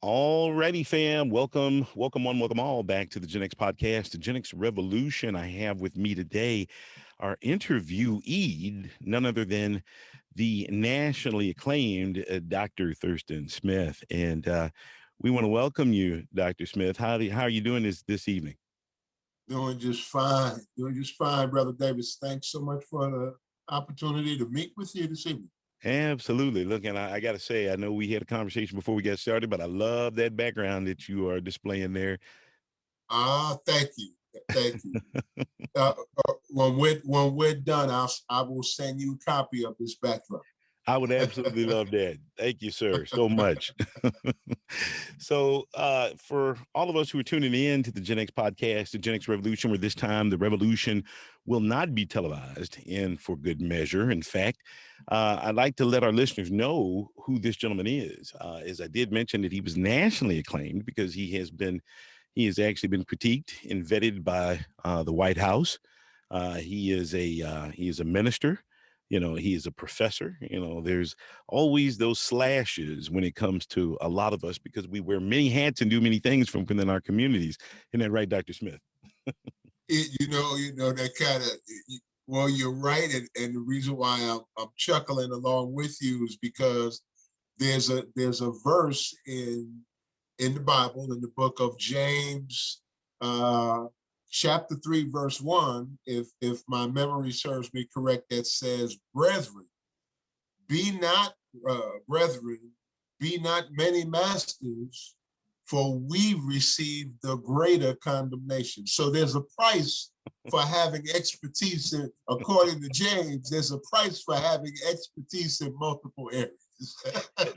Alrighty, fam. Welcome one, welcome all back to the Gen X podcast, the Genx Revolution. I have with me today our interviewee, none other than the nationally acclaimed Dr. Thurston Smith. And we want to welcome you, Dr. Smith. How are you doing this evening? Doing just fine. Doing just fine, Brother Davis. Thanks so much for the opportunity to meet with you this evening. Absolutely. Look, and I got to say, I know we had a conversation before we got started, but I love that background that you are displaying there. Thank you. Thank you. When we're done, I will send you a copy of this backdrop. I would absolutely love that. Thank you, sir, so much. So, for all of us who are tuning in to the Gen X podcast, the Genx Revolution, where this time the revolution will not be televised, and for good measure. In fact, I'd like to let our listeners know who this gentleman is. As I did mention that he was nationally acclaimed because he has actually been critiqued and vetted by the White House. He is a minister. He is a professor. There's always those slashes when it comes to a lot of us because we wear many hats and do many things from within our communities. Isn't that right, Dr. Smith? That kind of, well, you're right. And the reason why I'm chuckling along with you is because there's a verse in the Bible, in the book of James, chapter 3, verse 1, if my memory serves me correct, that says, brethren, be not, be not many masters, for we receive the greater condemnation. So there's a price for having expertise according to James, there's a price for having expertise in multiple areas.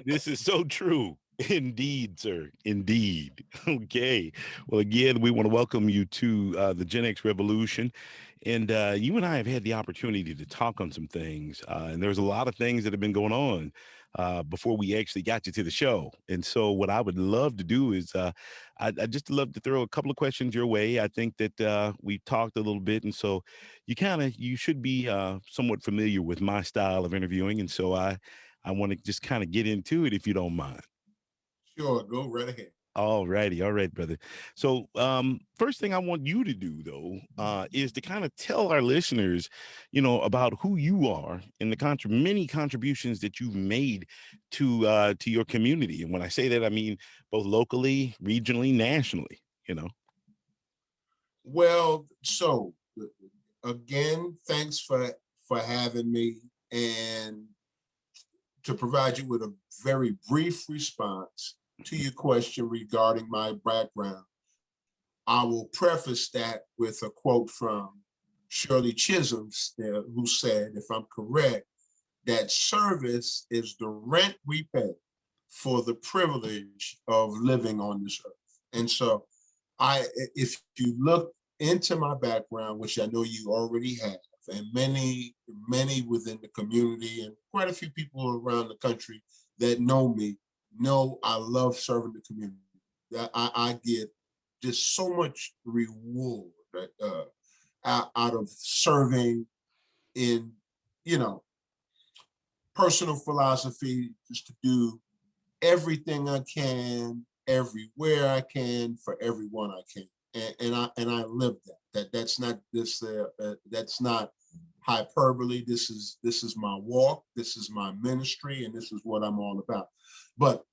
This is so true. Indeed, sir. Indeed. Okay. Well, again, we want to welcome you to the Gen X Revolution. And you and I have had the opportunity to talk on some things. And there's a lot of things that have been going on before we actually got you to the show. And so what I would love to do is I'd just love to throw a couple of questions your way. I think that we talked a little bit. And so you should be somewhat familiar with my style of interviewing. And so I want to just kind of get into it if you don't mind. Sure, go right ahead. All righty. All right, brother. So, first thing I want you to do, though, is to kind of tell our listeners, about who you are and the many contributions that you've made to your community. And when I say that, I mean both locally, regionally, nationally. Well, so again, thanks for having me and to provide you with a very brief response to your question regarding my background. I will preface that with a quote from Shirley Chisholm, who said, if I'm correct, that service is the rent we pay for the privilege of living on this earth. And so if you look into my background, which I know you already have, and many within the community and quite a few people around the country that know me, know I love serving the community. I get just so much reward out of serving in, personal philosophy, just to do everything I can, everywhere I can, for everyone I can. And I live that. That's not this. That's not hyperbole. This is my walk. This is my ministry, and this is what I'm all about. But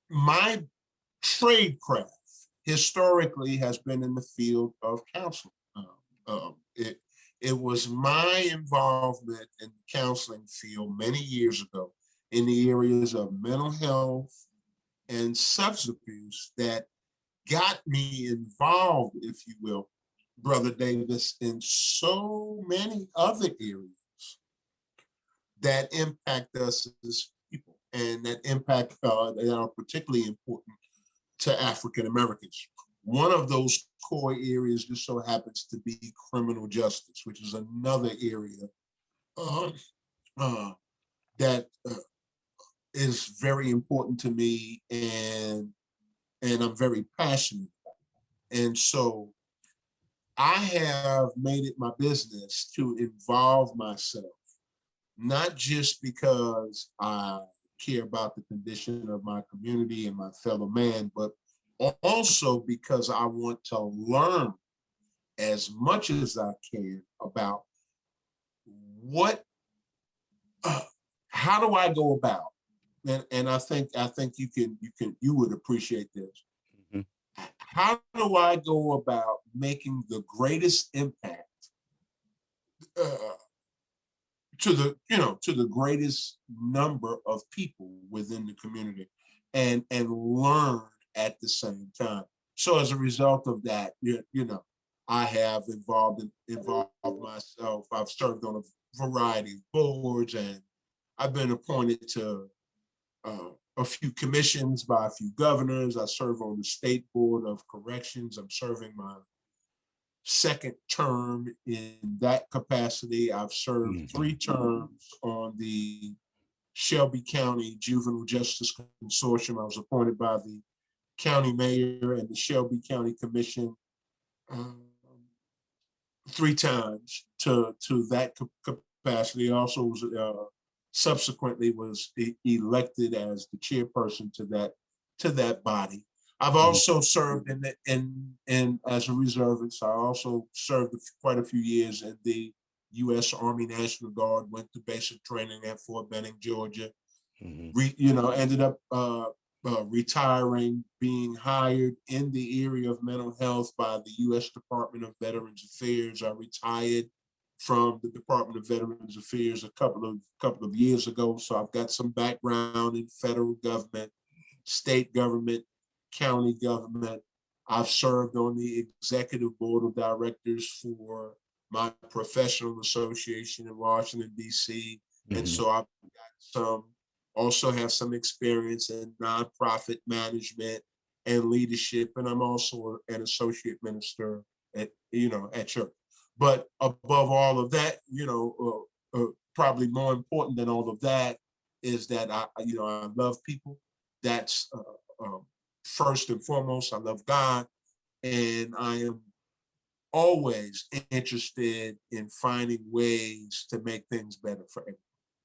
my trade craft historically has been in the field of counseling. It was my involvement in the counseling field many years ago in the areas of mental health and substance abuse that got me involved, if you will, Brother Davis, in so many other areas that impact us as people and that impact that are particularly important to African Americans. One of those core areas just so happens to be criminal justice, which is another area that is very important to me and I'm very passionate about. And so I have made it my business to involve myself, not just because I care about the condition of my community and my fellow man, but also because I want to learn as much as I can about what, how do I go about, and I think you would appreciate this. Mhm. How do I go about making the greatest impact uh, to the greatest number of people within the community, and learn at the same time. So as a result of that, I have involved myself. I've served on a variety of boards, and I've been appointed to a few commissions by a few governors. I serve on the State Board of Corrections. I'm serving my second term in that capacity. I've served Mhm. 3 terms on the Shelby County Juvenile Justice Consortium. I was appointed by the county mayor and the Shelby County Commission um, 3 times to that capacity. I also was subsequently was elected as the chairperson to that body. I've Mhm. also served in as a reservist. I also served quite a few years in the U.S. Army National Guard. Went to basic training at Fort Benning, Georgia. Mhm. Ended up retiring, being hired in the area of mental health by the U.S. Department of Veterans Affairs. I retired from the Department of Veterans Affairs a couple of years ago, so I've got some background in federal government, state government, county government. I've served on the executive board of directors for my professional association in Washington, D.C. And Mhm. so I've got also have some experience in nonprofit management and leadership. And I'm also an associate minister at church. But above all of that, probably more important than all of that is that I love people. That's first and foremost. I love God, and I am always interested in finding ways to make things better for everyone,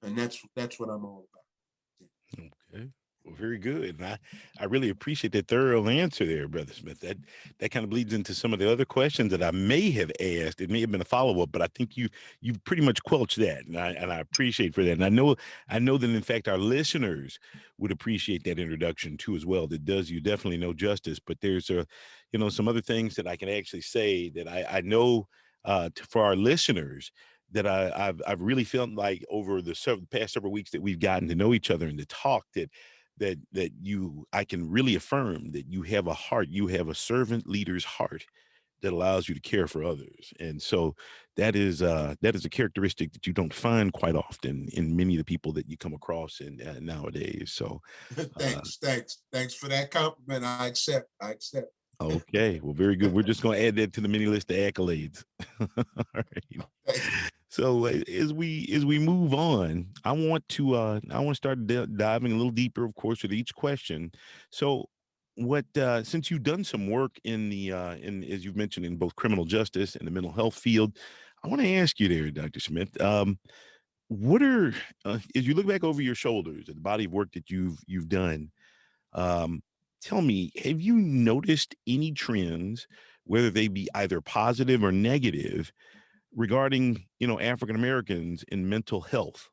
and that's what I'm all about. Okay. Well, very good. And I really appreciate that thorough answer there, Brother Smith. That kind of bleeds into some of the other questions that I may have asked. It may have been a follow-up, but I think you've pretty much quelched that. And I appreciate for that. And I know that in fact our listeners would appreciate that introduction too as well. That does you definitely no justice. But there's some other things that I can actually say that I know for our listeners that I've really felt like over the past several weeks that we've gotten to know each other and to talk that I can really affirm that you have a heart, you have a servant leader's heart that allows you to care for others. And so that is a characteristic that you don't find quite often in many of the people that you come across in nowadays. So uh, Thanks for that compliment. I accept. okay, well, very good. We're just going to add that to the mini list of accolades. All right. So as we move on, I want to start diving a little deeper, of course, with each question. So, what since you've done some work in the in as you've mentioned in both criminal justice and the mental health field, I want to ask you there, Dr. Smith. What are as you look back over your shoulders at the body of work that you've done? Um, Tell me, have you noticed any trends, whether they be either positive or negative, regarding African Americans in mental health?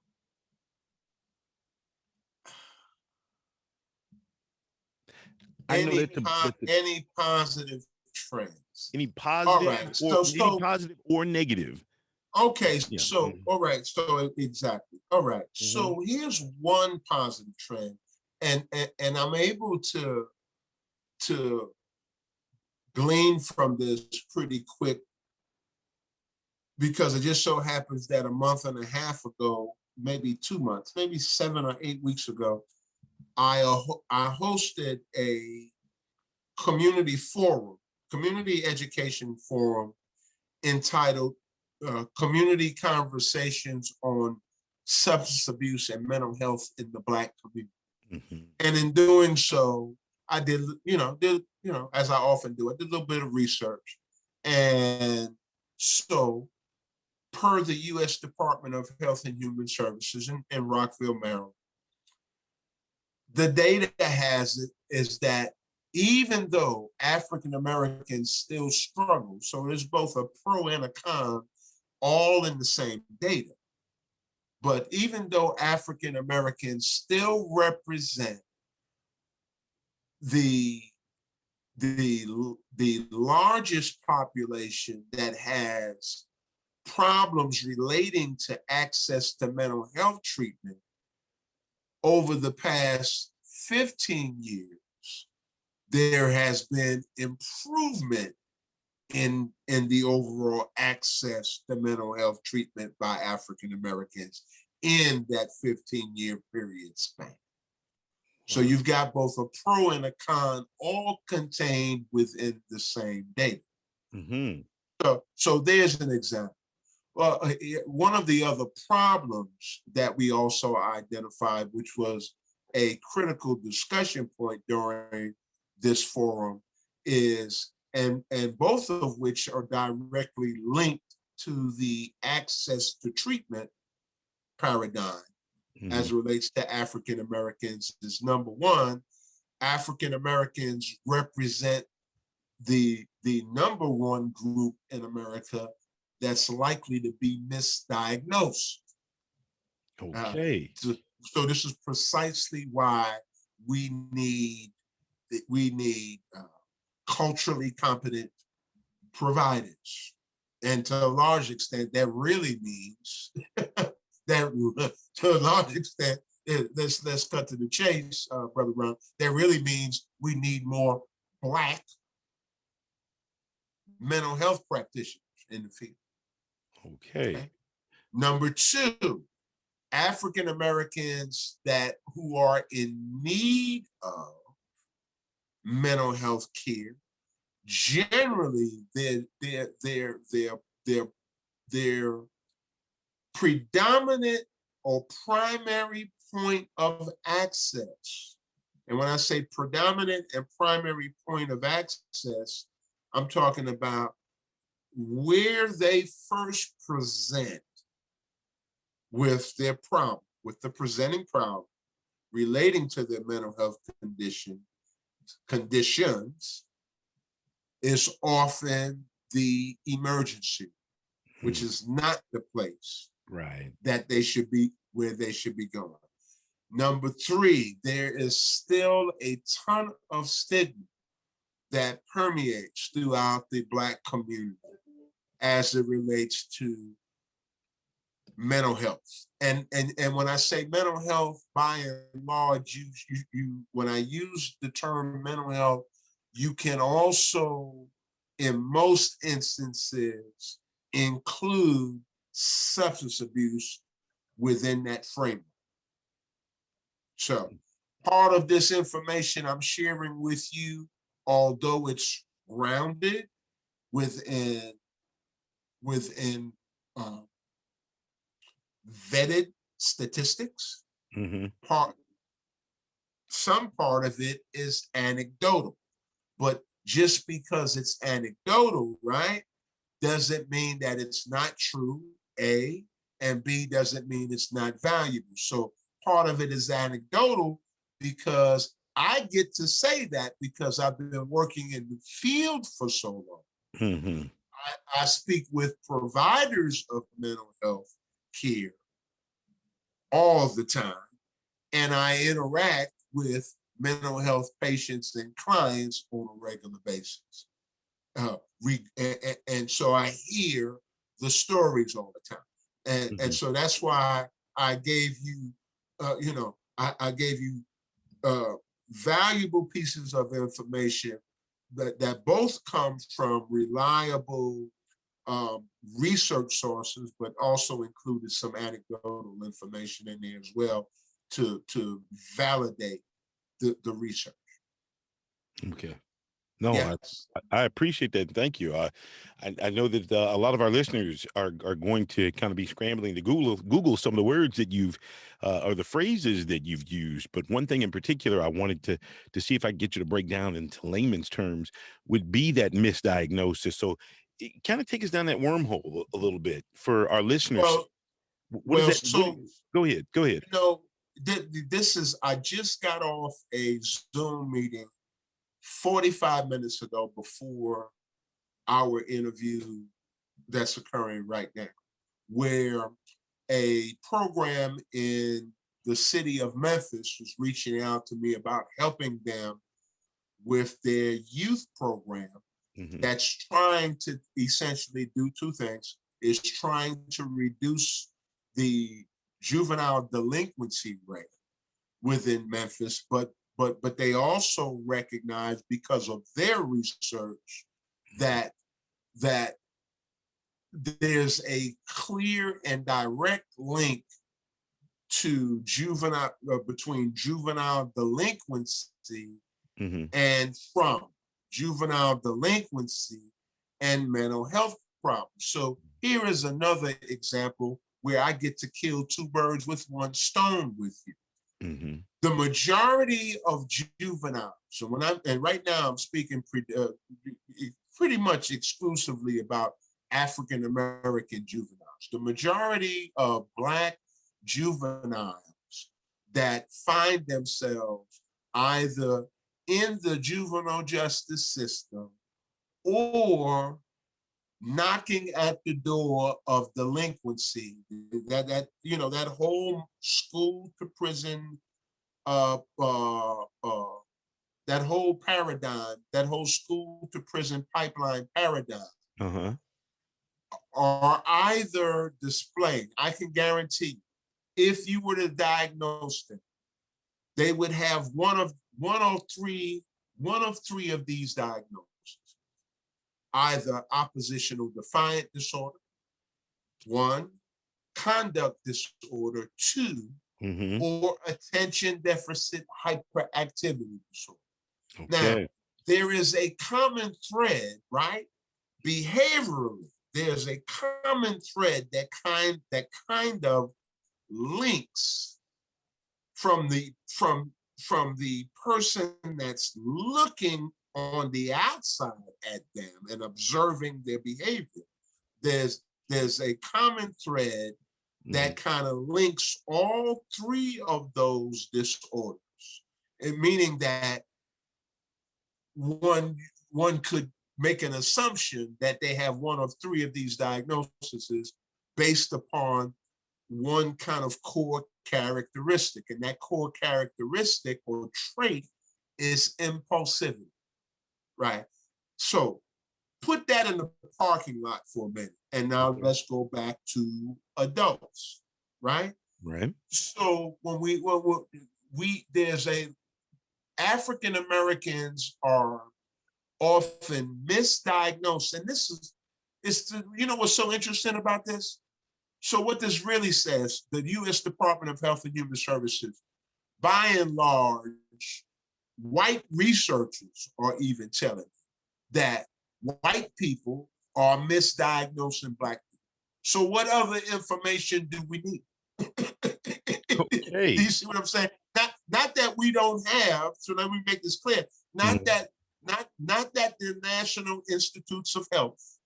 I know any that the, po- that the any positive trends. any All positive right. or So any so positive or negative. okay. Yeah. So all right. So exactly. All right. Mm-hmm. So here's one positive trend, and I'm able to glean from this pretty quick because it just so happens that a month and a half ago, maybe 2 months, maybe 7 or 8 weeks ago, I hosted a community forum, community education forum entitled Community Conversations on Substance Abuse and Mental Health in the Black Community. Mm-hmm. And in doing so, I as I often do, I did a little bit of research. And so, per the U.S. Department of Health and Human Services in Rockville, Maryland, The data has it is that even though African Americans still struggle, so there's both a pro and a con all in the same data. But even though African Americans still represent the the largest population that has problems relating to access to mental health treatment over the past 15 years, there has been improvement in the overall access to mental health treatment by African Americans in that 15-year period span. So you've got both a pro and a con all contained within the same data. Mm-hmm. So there's an example. Well, one of the other problems that we also identified, which was a critical discussion point during this forum, is, and both of which are directly linked to the access to treatment paradigm as it relates to African Americans, is number one, African Americans represent the number one group in America that's likely to be misdiagnosed. Okay. So this is precisely why we need culturally competent providers, and to a large extent, that really means that to a large extent, let's cut to the chase, Brother Brown. That really means we need more Black mental health practitioners in the field. Okay. Number two, African Americans who are in need of mental health care, generally their predominant or primary point of access. And when I say predominant and primary point of access, I'm talking about where they first present with their problem, with the presenting problem relating to their mental health conditions, is often the emergency, which is not the place that they should be, where they should be going. Number three, there is still a ton of stigma that permeates throughout the Black community as it relates to mental health. And when I say mental health, by and large, when I use the term mental health, you can also, in most instances, include substance abuse within that framework. So part of this information I'm sharing with you, although it's grounded within vetted statistics, some part of it is anecdotal. But just because it's anecdotal, right, doesn't mean that it's not true, A, and B, doesn't mean it's not valuable. So part of it is anecdotal because I get to say that because I've been working in the field for so long. I speak with providers of mental health care all the time, and I interact with mental health patients and clients on a regular basis. And so I hear the stories all the time. And so that's why I gave you, I gave you valuable pieces of information that both come from reliable research sources, but also included some anecdotal information in there as well to validate the research. Okay. No, yes. I appreciate that. Thank you. I know that a lot of our listeners are going to kind of be scrambling to Google some of the words that you've or the phrases that you've used. But one thing in particular, I wanted to see if I could get you to break down into layman's terms would be that misdiagnosis. So kind of take us down that wormhole a little bit for our listeners. Well, What is that? so Go ahead. You know, I just got off a Zoom meeting 45 minutes ago before our interview that's occurring right now, where a program in the city of Memphis was reaching out to me about helping them with their youth program that's trying to essentially do two things, is trying to reduce the juvenile delinquency rate within Memphis, but they also recognize, because of their research, that there's a clear and direct link to between juvenile delinquency and from juvenile delinquency and mental health problems. So here is another example where I get to kill two birds with one stone with you. The majority of juveniles, and right now I'm speaking pretty much exclusively about African American juveniles. The majority of Black juveniles that find themselves either in the juvenile justice system or knocking at the door of delinquency, that whole school to prison, that whole paradigm, that whole school to prison pipeline paradigm, are either displayed. I can guarantee, if you were to diagnose them, they would have one of three of these diagnoses: either oppositional defiant disorder, one, conduct disorder, two, or attention deficit hyperactivity disorder. Now, there is a common thread, right? Behaviorally, there's a common thread that kind of links from the person that's looking on the outside at them and observing their behavior. There's a common thread that kind of links all three of those disorders, and meaning that one could make an assumption that they have one of three of these diagnoses based upon one kind of core characteristic, and that core characteristic or trait is impulsivity, right? So put that in the parking lot for a minute, and now let's go back to adults, right? Right. So when there's African Americans are often misdiagnosed, and what's so interesting about this? So what this really says, the U.S. Department of Health and Human Services, by and large, white researchers are even telling that white people are misdiagnosing Black people. So what other information do we need? Do you see what I'm saying? Not that we don't have, so let me make this clear, not that the National Institutes of Health,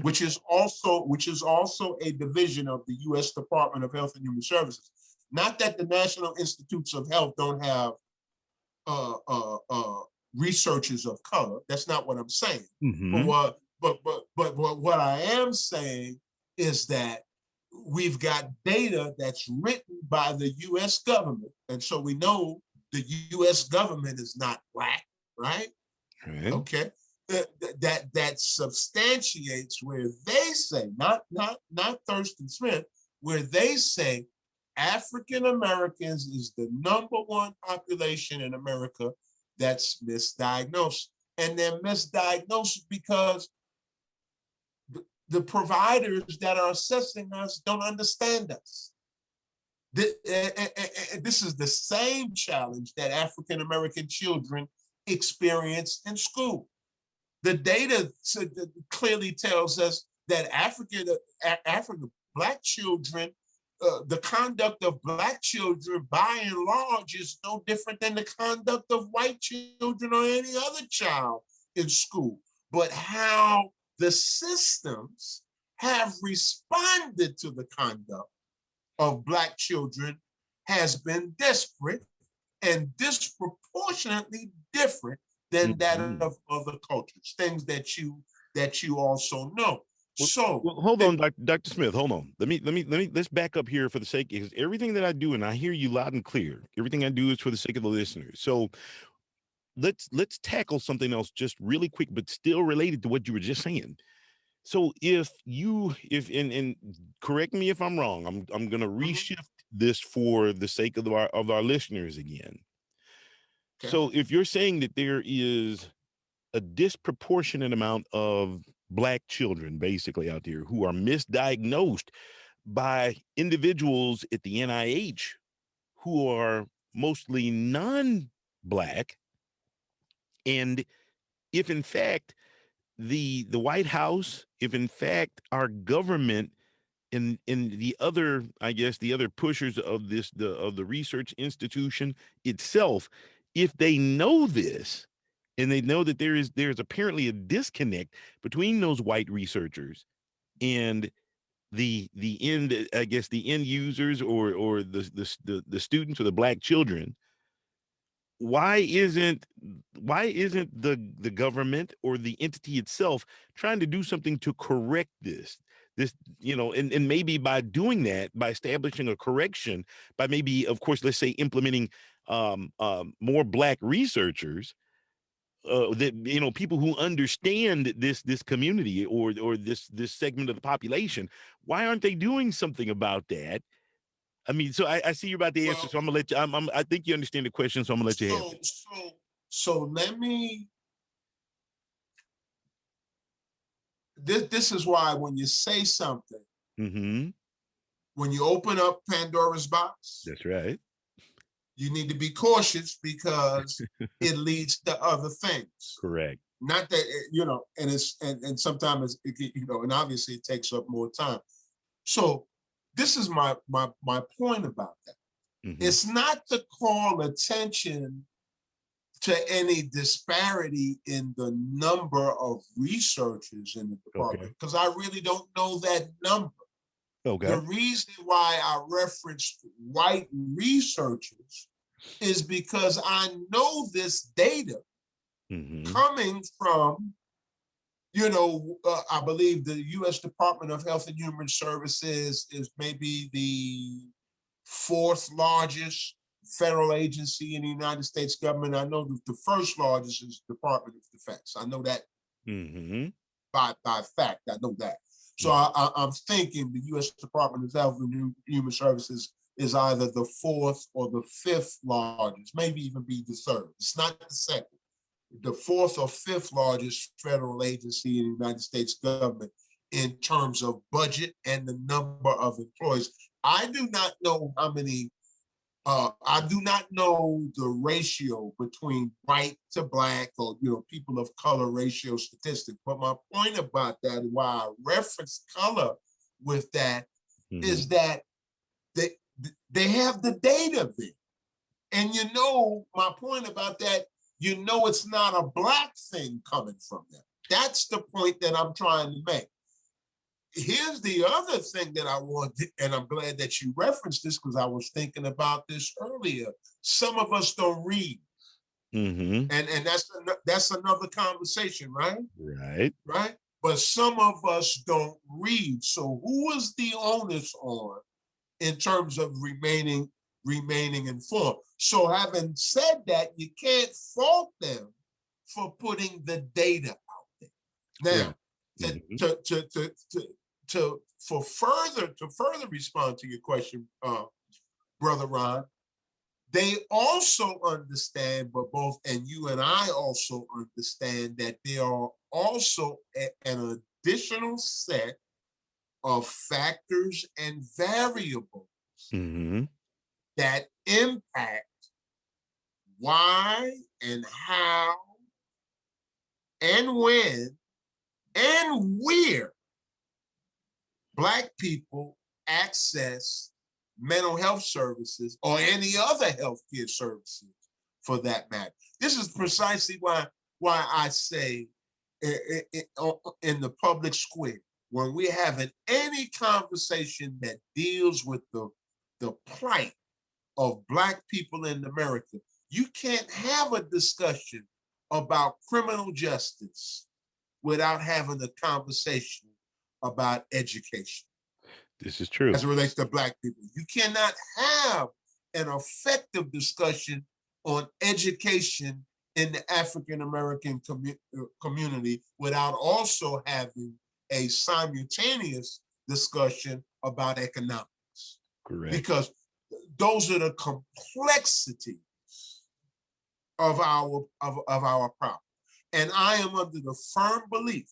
which is also a division of the U.S. Department of Health and Human Services. Not that the National Institutes of Health don't have researchers of color. That's not what I'm saying. But what I am saying is that we've got data that's written by the U.S. government, and so we know the U.S. government is not Black, right? Okay. That substantiates where they say, not Thurston Smith, where they say African Americans is the #1 population in America that's misdiagnosed. And they're misdiagnosed because the providers that are assessing us don't understand us. This is the same challenge that African American children experience in school. The data clearly tells us that African Black children, the conduct of Black children by and large is no different than the conduct of white children or any other child in school. But how the systems have responded to the conduct of Black children has been disparate and disproportionately different than that Mhm. of other cultures, things that you also know. Well, So well, hold it, on, Dr. Smith. Hold on. Let's back up here for the sake, because everything that I do, and I hear you loud and clear. Everything I do is for the sake of the listeners. So let's tackle something else just really quick, but still related to what you were just saying. So if and correct me if I'm wrong, I'm gonna mhm, reshift this for the sake of our listeners again. okay. So if you're saying that there is a disproportionate amount of black children basically out there who are misdiagnosed by individuals at the NIH who are mostly non-black, and if in fact the White House, if in fact our government in the other, I guess the other pushers of the research institution itself, if they know this and they know that there's apparently a disconnect between those white researchers and the end, I guess the end users, or the students, or the black children, why isn't the government or the entity itself trying to do something to correct this, and maybe by doing that, by establishing a correction, by maybe, of course, let's say implementing more black researchers, that, people who understand this community, or this segment of the population, why aren't they doing something about that? I mean, so I see you're about to answer, Well, so I'm gonna let you. I think you understand the question, so I'm gonna let you have so it. so so let me. This is why when you say something, Mm-hmm. when you open up Pandora's box, That's right. you need to be cautious because it leads to other things. Correct. Not that and sometimes and obviously it takes up more time. So this is my point about that. Mm-hmm. It's not to call attention to any disparity in the number of researchers in the department Okay. because I really don't know that number. The Okay. reason why I referenced white researchers is because I know this data Mm-hmm. coming from, I believe the U.S. Department of Health and Human Services is maybe the fourth largest federal agency in the United States government. I know that the first largest is the Department of Defense. I know that Mm-hmm. by fact. I know that. So Mm-hmm. I'm thinking the U.S. Department of Health and Human Services is either the fourth or the fifth largest, maybe even be the third. It's not the second. The fourth or fifth largest federal agency in the United States government in terms of budget and the number of employees. I do not know how many I do not know the ratio between white to black or people of color ratio statistic. But my point about that, why I reference color with that, Mm-hmm. is that they they have the data there, and my point about that. It's not a black thing coming from them. That's the point that I'm trying to make. Here's the other thing that I want, and I'm glad that you referenced this because I was thinking about this earlier. Some of us don't read, Mm-hmm. and that's another conversation, right? Right. Right. But some of us don't read. So who is the onus on in terms of remaining informed? So having said that, you can't fault them for putting the data out there. Right. Now, to Mm-hmm. to to to to, to further respond to your question, brother Ron, they also understand, but both and you and I also understand that there are also an additional set of factors and variables Mm-hmm. that impact why and how and when and where Black people access mental health services or any other healthcare services for that matter. This is precisely why I say in the public square, when we're having any conversation that deals with the plight of Black people in America. You can't have a discussion about criminal justice without having a conversation about education. This is true. As it relates to Black people, you cannot have an effective discussion on education in the African American community without also having a simultaneous discussion about economics. Correct. Because those are the complexities of our problem. And I am under the firm belief,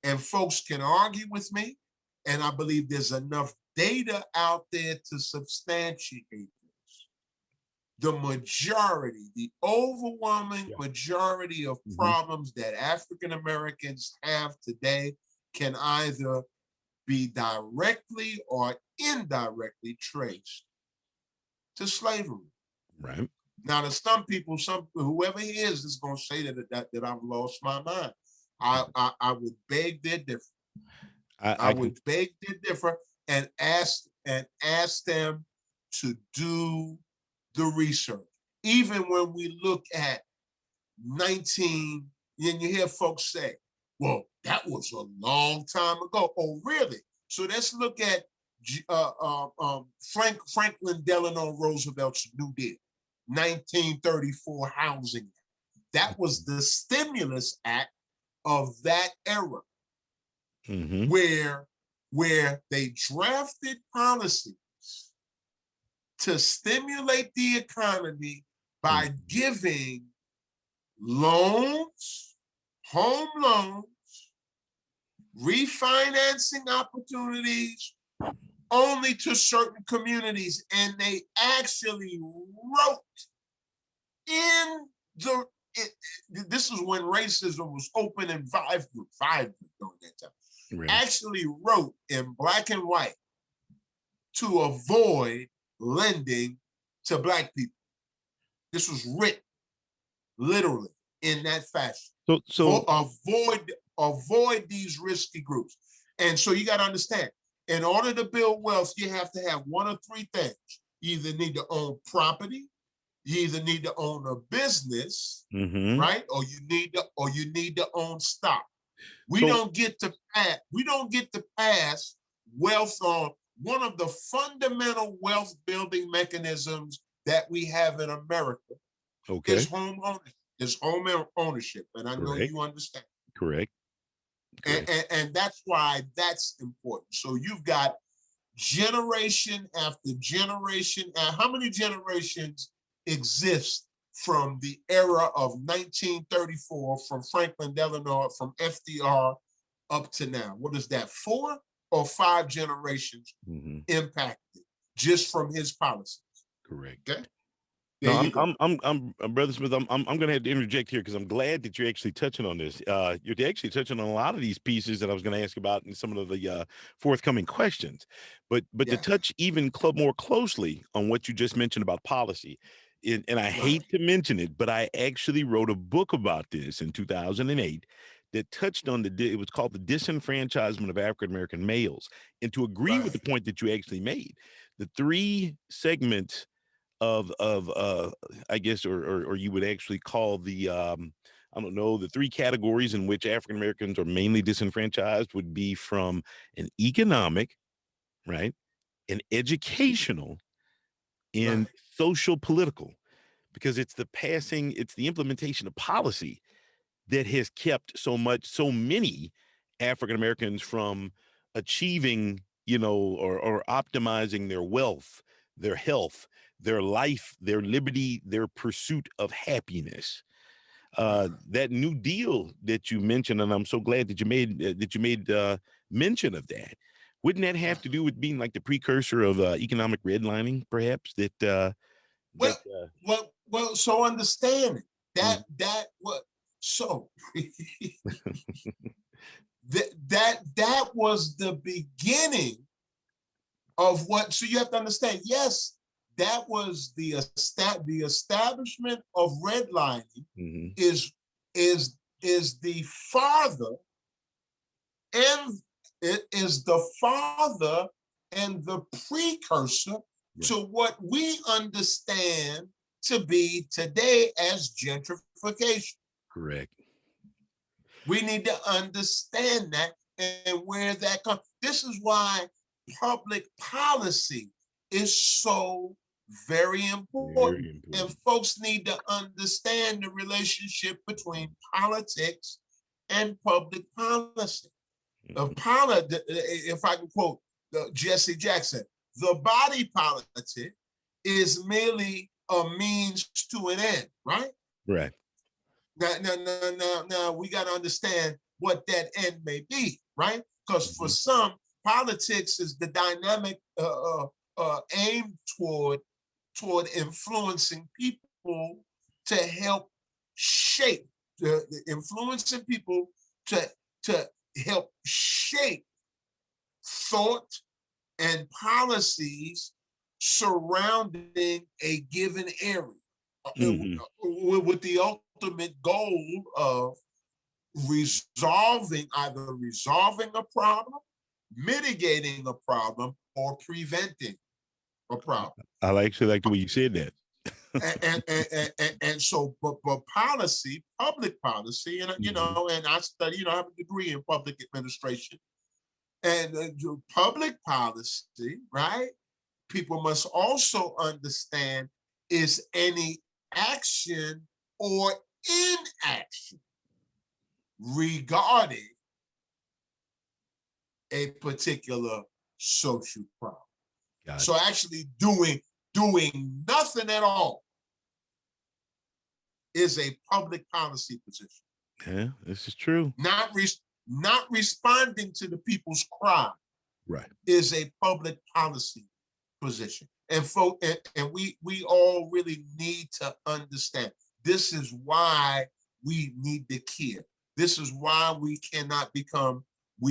and folks can argue with me, and I believe there's enough data out there to substantiate this. The majority, the overwhelming majority of problems that African Americans have today can either be directly or indirectly traced to slavery. Right. Now, there's some people, whoever he is going to say that I've lost my mind. I would beg their difference. I would beg their difference and ask them to do the research. Even when we look at 19, and you hear folks say, well, that was a long time ago. Oh, really? So let's look at Franklin Delano Roosevelt's New Deal, 1934 Housing Act. That was the stimulus act of that era, where they drafted policies to stimulate the economy by giving loans, home loans, refinancing opportunities only to certain communities. And they actually wrote in this is when racism was open and vibrant during that time. Right. Actually wrote in black and white to avoid lending to Black people. This was written literally in that fashion. So avoid these risky groups. And so you got to understand, in order to build wealth, you have to have one of three things. You either need to own property, you either need to own a business, right? Or you need to own stock. We don't get to pass wealth on. One of the fundamental wealth building mechanisms that we have in America is home ownership. And I know you understand. Correct. And that's why that's important. So you've got generation after generation. And how many generations exist from the era of 1934, from Franklin Delano, from FDR up to now? What is that, 4 or 5 generations impacted just from his policies? Correct. Okay. No, I'm Brother Smith. I'm going to have to interject here because I'm glad that you're actually touching on this. You're actually touching on a lot of these pieces that I was going to ask about in some of the forthcoming questions, but to touch even more closely on what you just mentioned about policy, and I hate to mention it, but I actually wrote a book about this in 2008 that touched on it was called The Disenfranchisement of African American Males, and to agree with the point that you actually made, the 3 segments of I guess, or you would actually call the I don't know, the 3 categories in which African Americans are mainly disenfranchised would be from an economic, right, an educational, and social political, because it's the implementation of policy that has kept so many African Americans from achieving, or optimizing their wealth, their health, their life, their liberty, their pursuit of happiness. That New Deal that you mentioned, and I'm so glad that you made mention of that. Wouldn't that have to do with being like the precursor of economic redlining, perhaps? So understanding that that was the beginning of what. So you have to understand. Yes, that was the establishment of redlining is the father, and it is the father and the precursor Right. to what we understand to be today as gentrification. Correct. We need to understand that and where that comes. This is why public policy is so very important. Very And important. folks need to understand the relationship between politics and public policy. Mhm. If I can quote Jesse Jackson, the body politic is merely a means to an end, right? Right. Now, we got to understand what that end may be, right? Because for Mhm. some, politics is the dynamic aimed toward influencing people to help shape the influencing people to to help shape thought and policies surrounding a given area Mhm. with the ultimate goal of either resolving a problem, mitigating a problem, or preventing a problem. I actually like the way you said that. And so, but policy, public policy, and Mhm. and I study, I have a degree in public administration, and public policy, right? People must also understand is any action or inaction regarding a particular social problem. So Gotcha. actually doing nothing at all is a public policy position. Yeah, this is true. Not responding to the people's cry Right. is a public policy position. And we all really need to understand. This is why we need to care. This is why we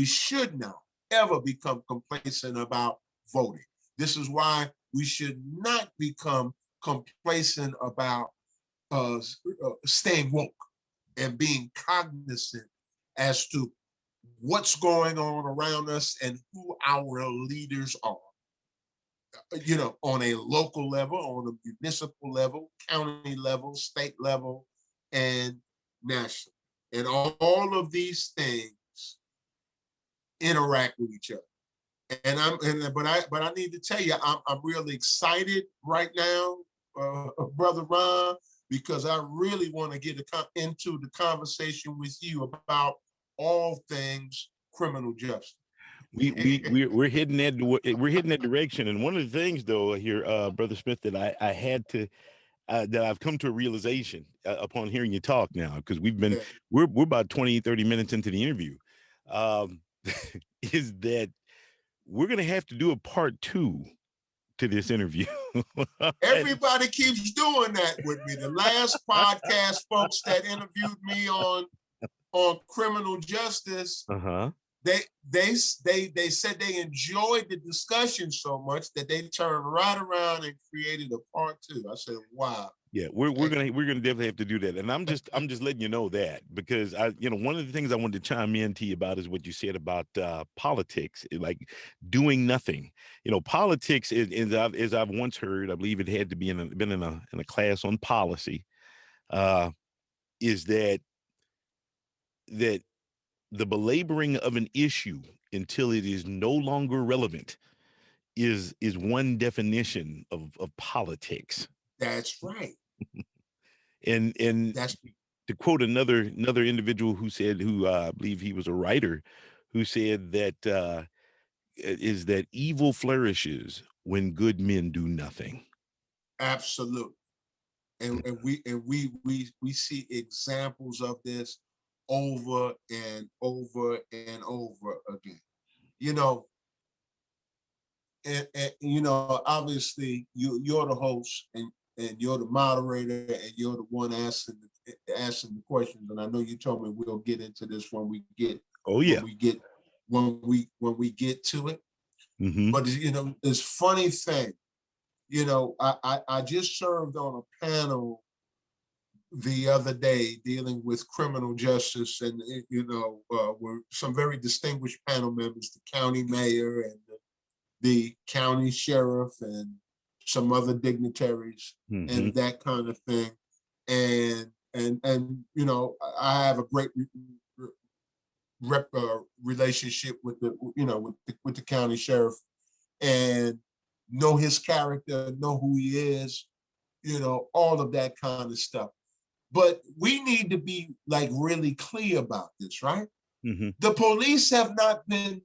should not ever become complacent about voting. This is why we should not become complacent about staying woke and being cognizant as to what's going on around us and who our leaders are. On a local level, on a municipal level, county level, state level, and national. And all of these things interact with each other. But I need to tell you, I'm really excited right now, Brother Ron, because I really want to get into the conversation with you about all things criminal justice. We're heading that direction. And one of the things though here, Brother Smith, that I had to that I've come to a realization upon hearing you talk now, because Yeah, we're about 20, 30 minutes into the interview, um, is that we're gonna have to do a part two to this interview. And everybody keeps doing that with me. The last podcast, folks that interviewed me on criminal justice, uh-huh. they they said they enjoyed the discussion so much that they turned right around and created a part two. I said, wow. Yeah, we're gonna definitely have to do that. And I'm just letting you know that, because one of the things I wanted to chime in to you about is what you said about politics, like doing nothing. Politics as I've once heard, I believe it had to be been in a class on policy, uh, is that the belaboring of an issue until it is no longer relevant is one definition of politics. That's right. And That's to quote another individual who I believe he was a writer, who said that is that evil flourishes when good men do nothing. absolute. And we see examples of this over and over and over again. You know, and obviously you're the host and you're the moderator and you're the one asking the questions. And I know you told me we'll get into this Oh when yeah. we get when we get to it. Hmm. But this funny thing, I just served on a panel the other day dealing with criminal justice, and were some very distinguished panel members, the county mayor and the county sheriff and some other dignitaries, Mm-hmm. and that kind of thing. And you know, I have a great relationship with the, you know, with the county sheriff, and know his character, know who he is, you know, all of that kind of stuff. But we need to be like really clear about this, right? Mm-hmm. The police have not been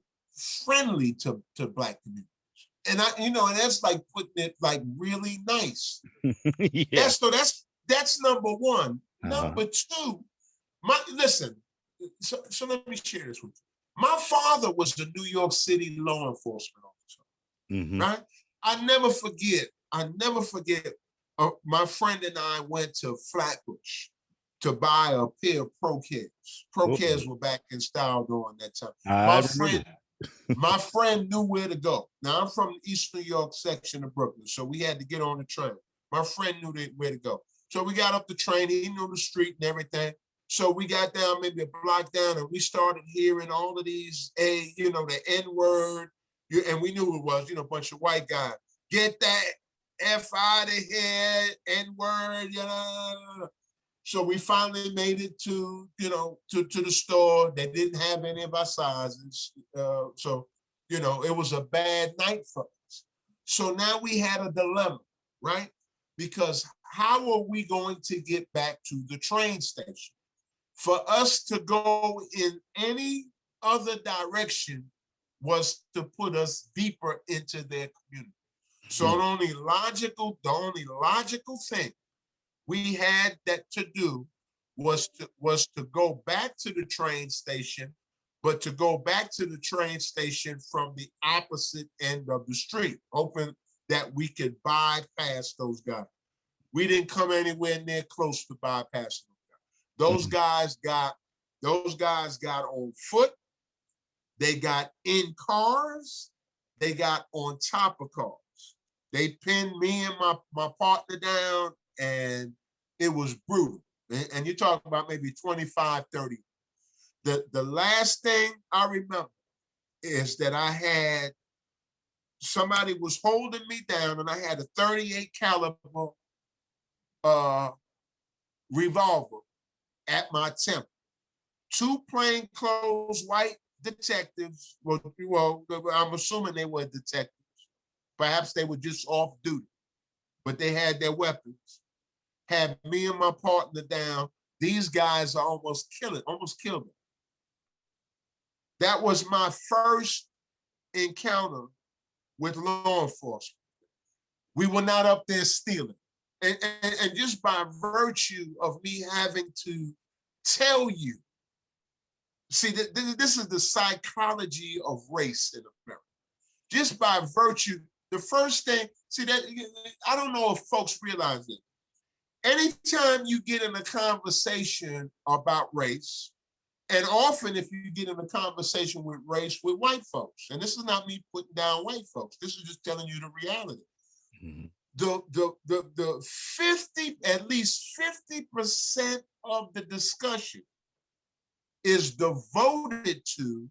friendly to Black communities. And I, you know, and that's like putting it like really nice. Yeah. That's number one. Uh-huh. Number two, listen, so let me share this with you. My father was a New York City law enforcement officer, Mm-hmm. right? I never forget, my friend and I went to Flatbush to buy a pair of Pro-Keds. Uh-oh. Pro-Keds were back in style during that time. I My remember. friend, my friend knew where to go. Now I'm from the East New York section of Brooklyn, so we had to get on the train. My friend knew where to go. So we got up the train, he knew the street and everything. So we got down maybe a block down and we started hearing all of these, you know, the N-word, and we knew it was, you know, a bunch of white guys. Get that F out of here, N-word, you know. So we finally made it to, you know, to the store. They didn't have any of our sizes. So, you know, it was a bad night for us. So now we had a dilemma, right? Because how are we going to get back to the train station? For us to go in any other direction was to put us deeper into their community. So the only logical thing we had that to do was to go back to the train station, but to go back to the train station from the opposite end of the street, hoping that we could bypass those guys. We didn't come anywhere near close to bypassing them. Those Mm-hmm. guys got those guys got on foot, they got in cars, they got on top of cars. They pinned me and my partner down, and it was brutal. And you're talking about maybe 25, 30. The last thing I remember is that I had somebody was holding me down, and I had a 38 caliber uh, revolver at my temple. Two plainclothes white detectives. Well, I'm assuming they were detectives. Perhaps they were just off duty, but they had their weapons. Had me and my partner down. These guys are almost killed me. That was my first encounter with law enforcement. We were not up there stealing. And just by virtue of me having to tell you, see, this is the psychology of race in America. Just by virtue, the first thing, see that, I don't know if folks realize it. Anytime you get in a conversation about race, and often if you get in a conversation with race with white folks, and this is not me putting down white folks, this is just telling you the reality. Mm-hmm. The 50, at least 50% of the discussion is devoted to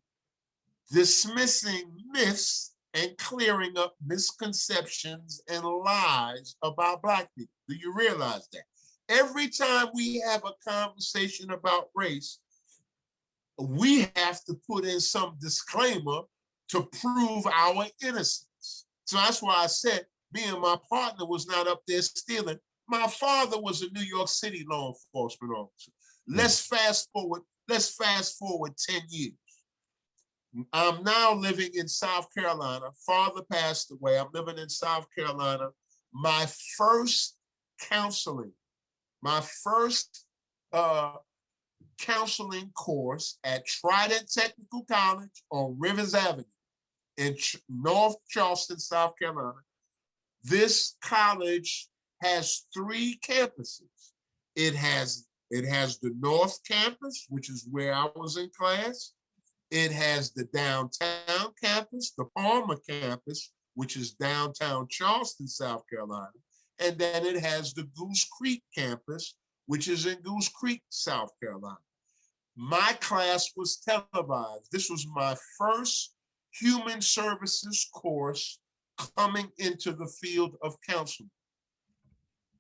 dismissing myths and clearing up misconceptions and lies about Black people. Do you realize that? Every time we have a conversation about race, we have to put in some disclaimer to prove our innocence. So that's why I said me and my partner was not up there stealing. My father was a New York City law enforcement officer. Let's fast forward 10 years. I'm now living in South Carolina. Father passed away. I'm living in South Carolina. My first counseling, my first counseling course at Trident Technical College on Rivers Avenue in North Charleston, South Carolina. This college has 3 campuses. It has the North Campus, which is where I was in class. It has the downtown campus, the Palmer campus, which is downtown Charleston, South Carolina. And then it has the Goose Creek campus, which is in Goose Creek, South Carolina. My class was televised. This was my first human services course coming into the field of counseling.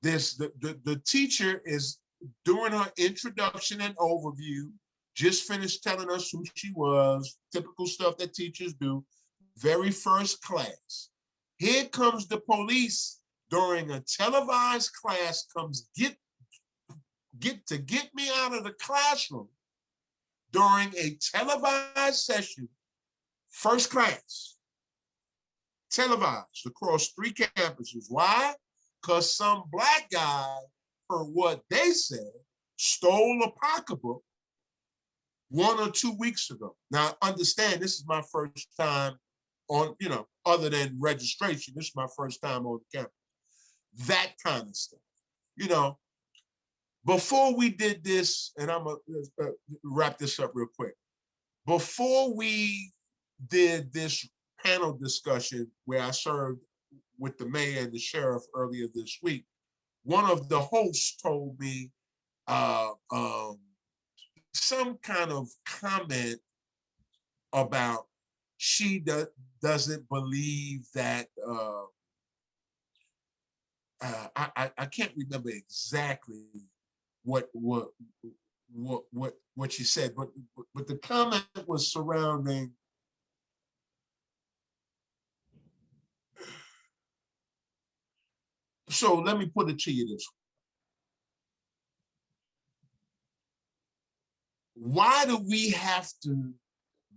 The teacher is doing her introduction and overview, just finished telling us who she was, typical stuff that teachers do, very first class. Here comes the police during a televised class, comes get me out of the classroom during a televised session, first class, televised across 3 campuses. Why? Because some black guy, for what they said, stole a pocketbook 1 or 2 weeks ago. Now, understand, this is my first time on, other than registration, this is my first time on campus. That kind of stuff. Before we did this, and I'm going to wrap this up real quick. Before we did this panel discussion where I served with the mayor and the sheriff earlier this week, one of the hosts told me some kind of comment about she doesn't believe that I can't remember exactly what she said, but the comment was surrounding so let me put it to you this way. Why do we have to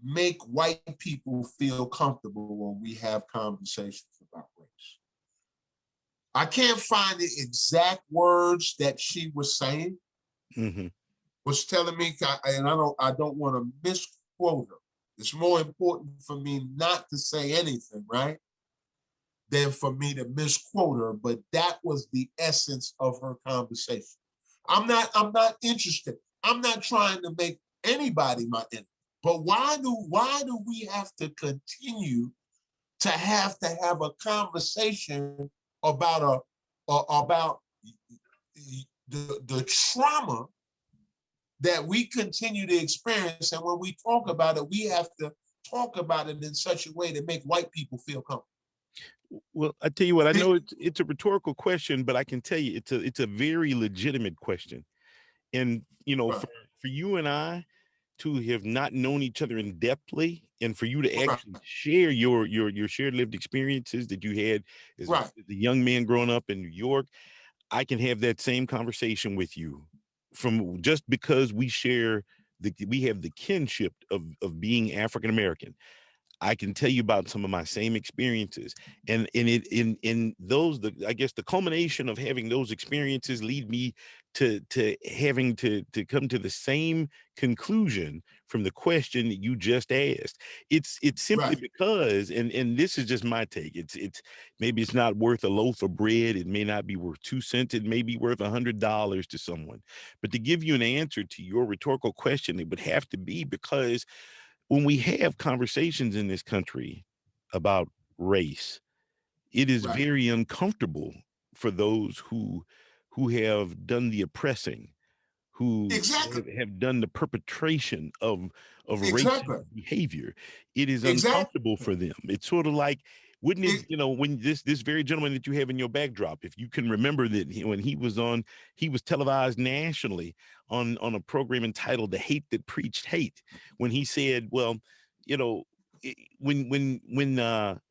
make white people feel comfortable when we have conversations about race? I can't find the exact words that she was saying. Was telling me, and I don't want to misquote her. It's more important for me not to say anything, right, than for me to misquote her. But that was the essence of her conversation. I'm not interested. I'm not trying to make anybody my enemy. But why do we have to continue to have a conversation about the trauma that we continue to experience? And when we talk about it, we have to talk about it in such a way to make white people feel comfortable. Well, I tell you what, I know it's a rhetorical question, but I can tell you it's a very legitimate question. And, Right. for you and I to have not known each other in depthly, and for you to actually share your shared lived experiences that you had as a young man growing up in New York, I can have that same conversation with you from just because we have the kinship of being African American. I can tell you about some of my same experiences, and in those, I guess the culmination of having those experiences lead me to having to come to the same conclusion from the question that you just asked. It's simply because, and this is just my take. It's maybe it's not worth a loaf of bread. It may not be worth 2 cents. It may be worth $100 to someone. But to give you an answer to your rhetorical question, it would have to be because when we have conversations in this country about race, it is very uncomfortable for those who have done the oppressing, who have done the perpetration of racist behavior. It is uncomfortable for them. It's sort of like, wouldn't it, when this very gentleman that you have in your backdrop, if you can remember that when he was televised nationally on a program entitled "The Hate That Preached Hate," when he said, well, when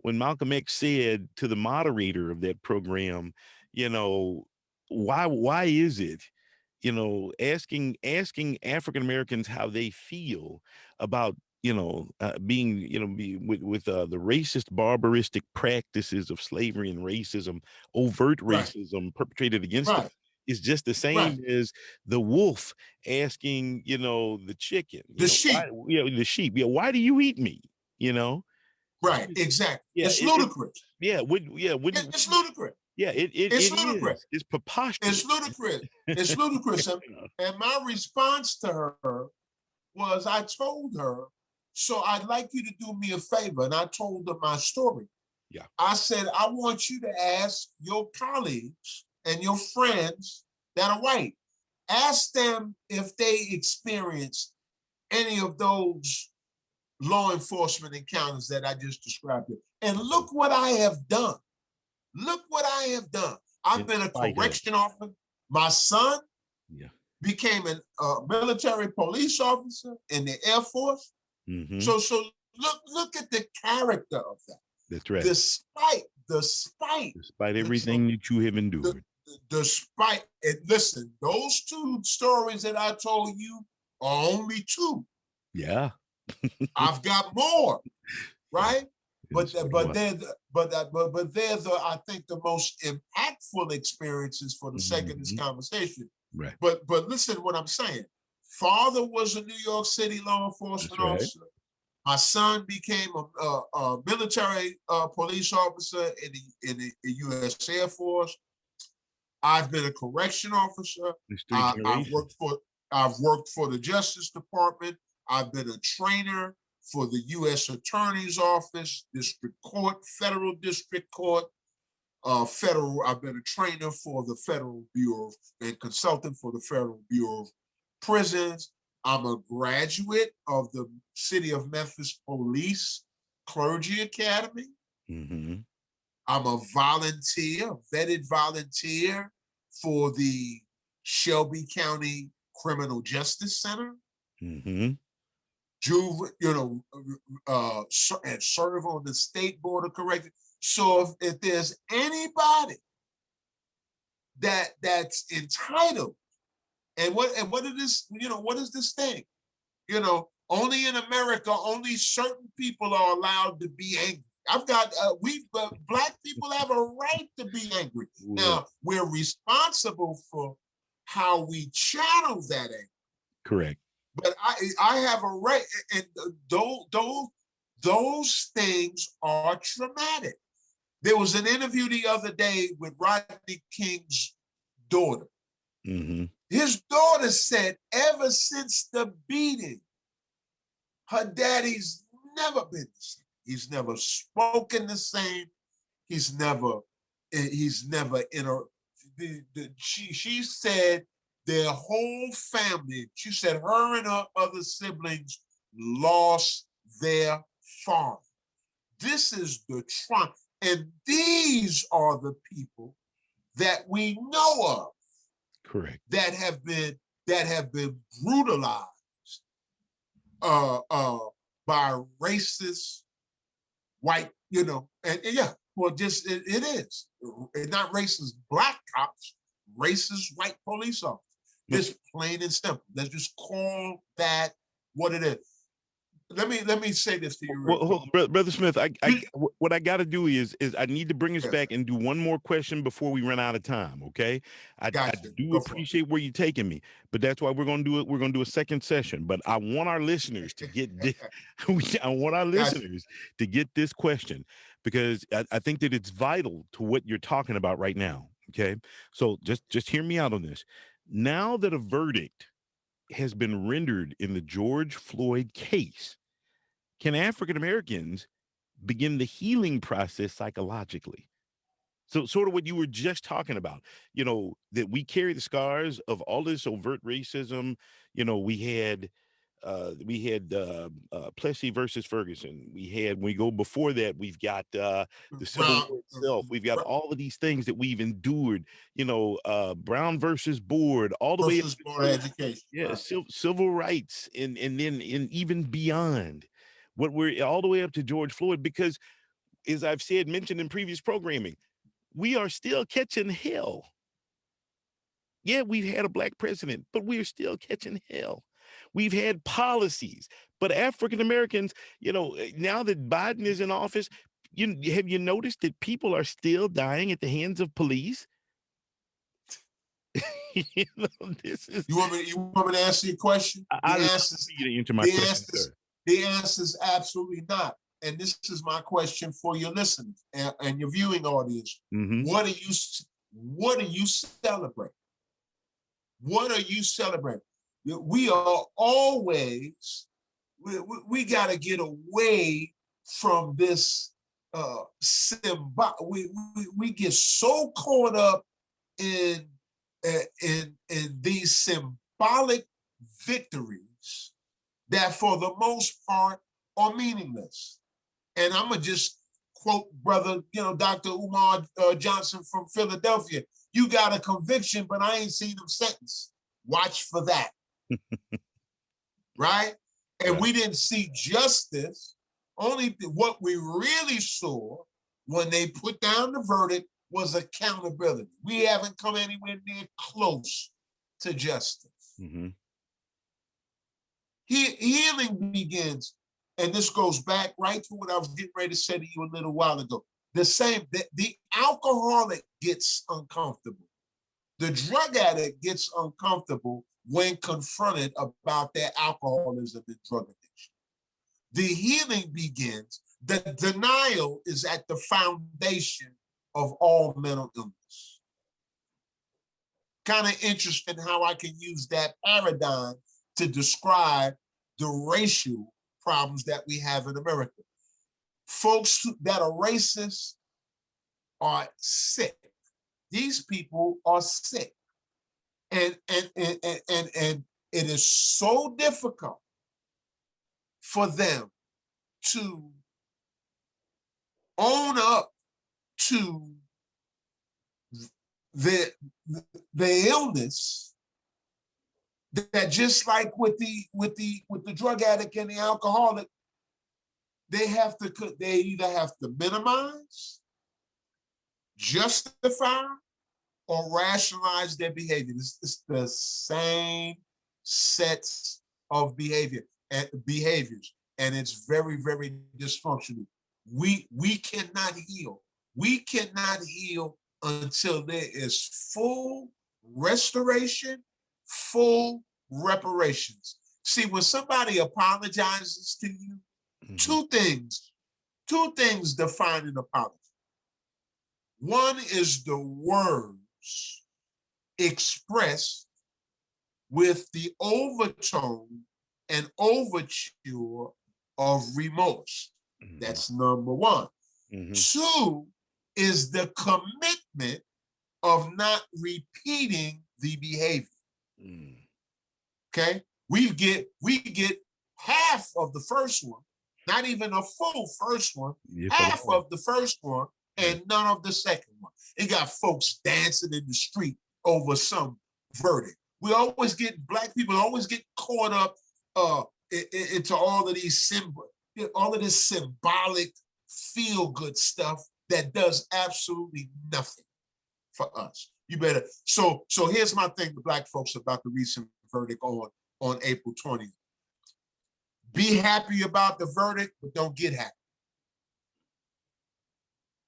Malcolm X said to the moderator of that program, why is it, asking African Americans how they feel about being with the racist barbaristic practices of slavery and racism, overt racism perpetrated against them, is just the same as the wolf asking the chicken, the sheep, the sheep, why do you eat me? Exactly. Yeah, it's ludicrous. It's ludicrous. Yeah, it's ludicrous. It's preposterous. It's ludicrous. It's ludicrous. And my response to her was, I told her, so I'd like you to do me a favor. And I told her my story. Yeah. I said, I want you to ask your colleagues and your friends that are white. Ask them if they experienced any of those law enforcement encounters that I just described. And look what I have done. Look what I have done. I've been a correction officer. My son became a military police officer in the Air Force. So look at the character of that. That's right. Despite everything that you have endured. Despite it, listen, those two stories that I told you are only two. Yeah. I've got more, right? But they're I think the most impactful experiences for the sake of this conversation. Right. But listen to what I'm saying. Father was a New York City law enforcement officer. My son became a military police officer in the U.S. Air Force. I've been a correction officer. I've worked for the Justice Department. I've been a trainer for the U.S. Attorney's Office, District Court, Federal District Court, I've been a trainer for the Federal Bureau and consultant for the Federal Bureau of Prisons. I'm a graduate of the City of Memphis Police Clergy Academy. I'm a volunteer, vetted volunteer for the Shelby County Criminal Justice Center. And serve on the State Board of Corrections. So if there's anybody that's entitled, and what it is, what is this thing? Only in America, only certain people are allowed to be angry. Black people have a right to be angry. Now, we're responsible for how we channel that anger. Correct. But I have a right, and those things are traumatic. There was an interview the other day with Rodney King's daughter. His daughter said, ever since the beating, her daddy's never been the same. He's never spoken the same. He's never in a. She said their whole family. She said her and her other siblings lost their father. This is the trauma, and these are the people that we know of. Correct. That have been brutalized by racist white, it is. Not racist black cops, racist white police officers. Just plain and simple. Let's just call that what it is. Let me say this to you. Well, Brother Smith, what I got to do is I need to bring us back and do one more question before we run out of time. Okay, I do appreciate where you're taking me, but that's why we're going to do it. We're going to do a second session, but I want our listeners to get this. I want our listeners to get this question, because I think that it's vital to what you're talking about right now. Okay, so just hear me out on this. Now that a verdict has been rendered in the George Floyd case, can African Americans begin the healing process psychologically? So sort of what you were just talking about, that we carry the scars of all this overt racism. We had Plessy versus Ferguson. When we go before that, we've got the Civil War itself. We've got all of these things that we've endured, Brown versus Board, all the way up to Board of Education. Yeah, civil rights, and then even beyond. What we're all the way up to George Floyd, because as I've mentioned in previous programming, we are still catching hell. Yeah, we've had a black president, but we're still catching hell. We've had policies, but African Americans, now that Biden is in office, have you noticed that people are still dying at the hands of police? This is. You want me to answer your question? The answer is absolutely not. And this is my question for your listeners and your viewing audience. What do you celebrate? What are you celebrating? We are always, we got to get away from this we get so caught up in these symbolic victories that for the most part, or meaningless. And I'm gonna just quote brother, Dr. Umar Johnson from Philadelphia. You got a conviction, but I ain't seen him sentenced. Watch for that. Right? And we didn't see justice. Only what we really saw when they put down the verdict was accountability. We haven't come anywhere near close to justice. Mm-hmm. Healing begins, and this goes back right to what I was getting ready to say to you a little while ago. The alcoholic gets uncomfortable. The drug addict gets uncomfortable when confronted about their alcoholism and drug addiction. The healing begins. The denial is at the foundation of all mental illness. Kind of interesting how I can use that paradigm to describe the racial problems that we have in America. Folks that are racist are sick. These people are sick. And it is so difficult for them to own up to the illness, that just like with the drug addict and the alcoholic, they either have to minimize, justify, or rationalize their behavior. It's the same sets of behaviors, and it's very, very dysfunctional. We cannot heal. We cannot heal until there is full restoration, full reparations. See, when somebody apologizes to you, two things define an apology. One is the words expressed with the overtone and overture of remorse. That's number one. Two is the commitment of not repeating the behavior. Okay, we get half of the first one, not even a full first one, half of the first one, and none of the second one. It got folks dancing in the street over some verdict. Black people always get caught up into all of these all of this symbolic feel-good stuff that does absolutely nothing for us. You better. So here's my thing to Black folks about the recent verdict on April 20th. Be happy about the verdict, but don't get happy.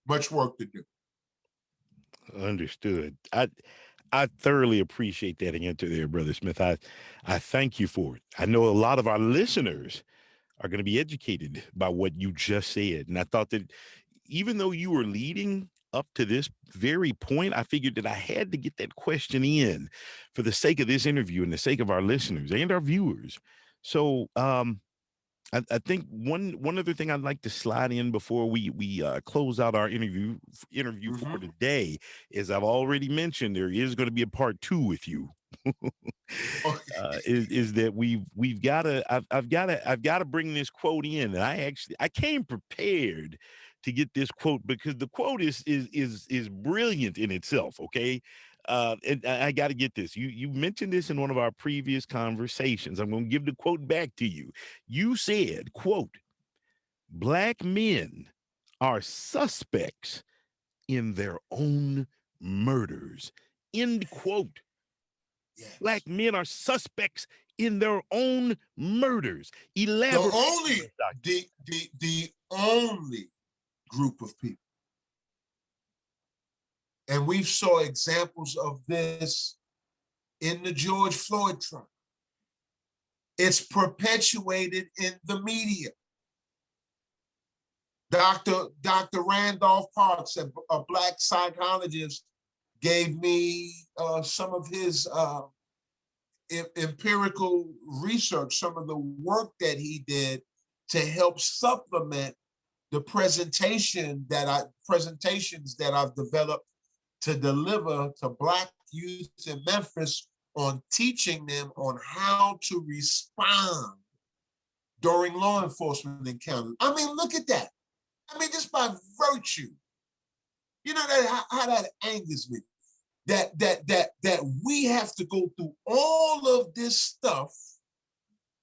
Much work to do. Understood. I thoroughly appreciate that answer there, Brother Smith. I thank you for it. I know a lot of our listeners are going to be educated by what you just said. And I thought that even though you were leading up to this very point, I figured that I had to get that question in for the sake of this interview and the sake of our listeners and our viewers. So I think one other thing I'd like to slide in before we close out our interview for today is I've already mentioned there is going to be a part 2 with you. Is that we've got to I've got to bring this quote in, and I came prepared to get this quote because the quote is brilliant in itself. Okay. And I got to get this. You mentioned this in one of our previous conversations. I'm going to give the quote back to you. You said, quote, "Black men are suspects in their own murders." End quote. Yes. Black men are suspects in their own murders. Elaborate. The only group of people. And we saw examples of this in the George Floyd trial. It's perpetuated in the media. Dr. Randolph Parks, a Black psychologist, gave me some of his empirical research, some of the work that he did to help supplement the presentations that I've developed to deliver to Black youth in Memphis on teaching them on how to respond during law enforcement encounters. I mean, look at that. I mean, just by virtue, you know that how that angers me. That we have to go through all of this stuff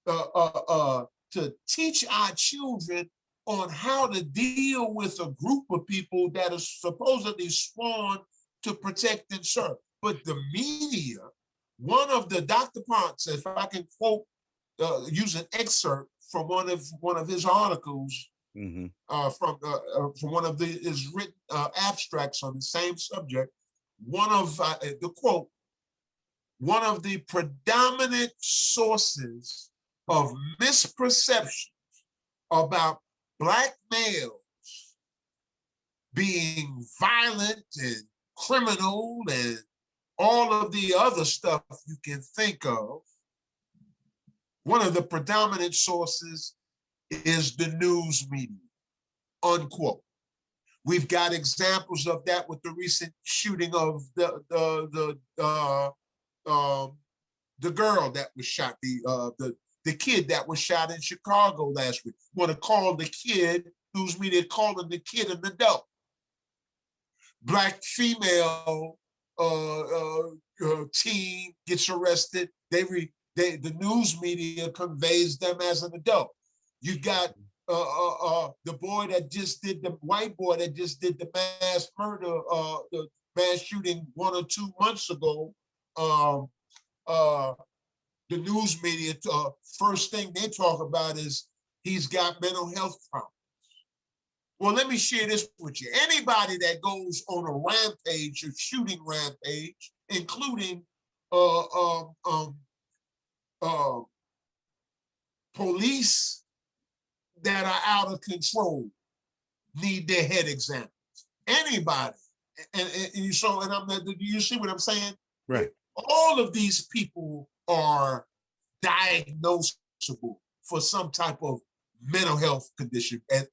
to teach our children on how to deal with a group of people that are supposedly sworn to protect and serve. But the media, one of the Dr. Ponce, if I can quote, use an excerpt from one of his articles, from one of his written abstracts on the same subject, one of the quote, one of the predominant sources of misperception about Black males being violent and criminal and all of the other stuff you can think of, one of the predominant sources is the news media, unquote. We've got examples of that with the recent shooting of the girl that was shot, the kid that was shot in Chicago last week. Want to call the kid, news media calling the kid an adult. Black female teen gets arrested. The news media conveys them as an adult. You got the boy that just did, the white boy that just did the mass murder, the mass shooting 1 or 2 months ago. The news media, first thing they talk about is he's got mental health problems. Well, let me share this with you. Anybody that goes on a rampage, a shooting rampage, including police that are out of control, need their head examined. Anybody, and you you see what I'm saying? Right. All of these people are diagnosable for some type of mental health condition, and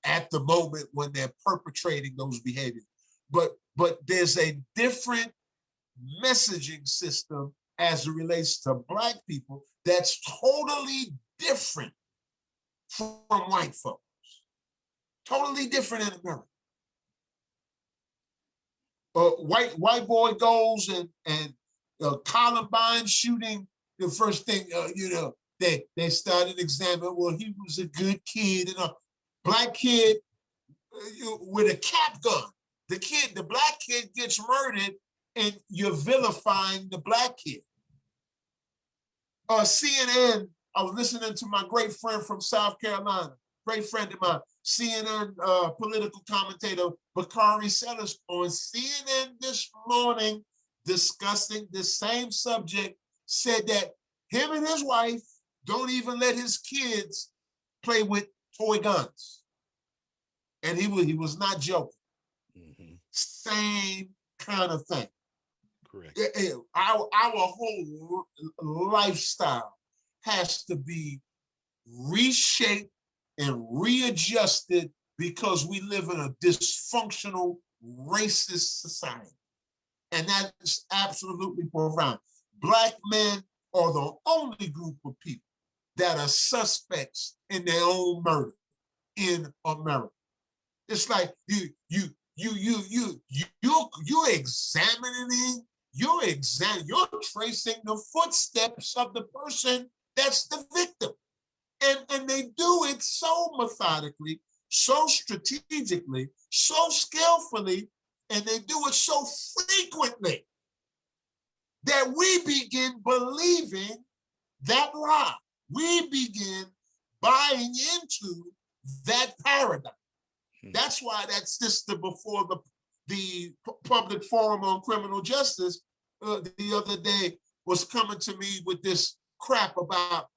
at the moment when they're perpetrating those behaviors. But there's a different messaging system as it relates to Black people that's totally different from white folks. Totally different in America. White boy goes and Columbine shooting. The first thing they started examining. Well, he was a good kid, and a Black kid with a cap gun. The Black kid gets murdered, and you're vilifying the Black kid. CNN. I was listening to my great friend from South Carolina, great friend of mine, CNN political commentator Bakari Sellers on CNN this morning, discussing the same subject, said that him and his wife don't even let his kids play with toy guns. And he was not joking. Mm-hmm. Same kind of thing. Correct. Our whole lifestyle has to be reshaped and readjusted because we live in a dysfunctional, racist society. And that's absolutely profound. Black men are the only group of people that are suspects in their own murder in America. It's like you're examining, you're tracing the footsteps of the person that's the victim. And they do it so methodically, so strategically, so skillfully, and they do it so frequently that we begin believing that lie. We begin buying into that paradigm. That's why that sister before the Public Forum on Criminal Justice the other day was coming to me with this crap about,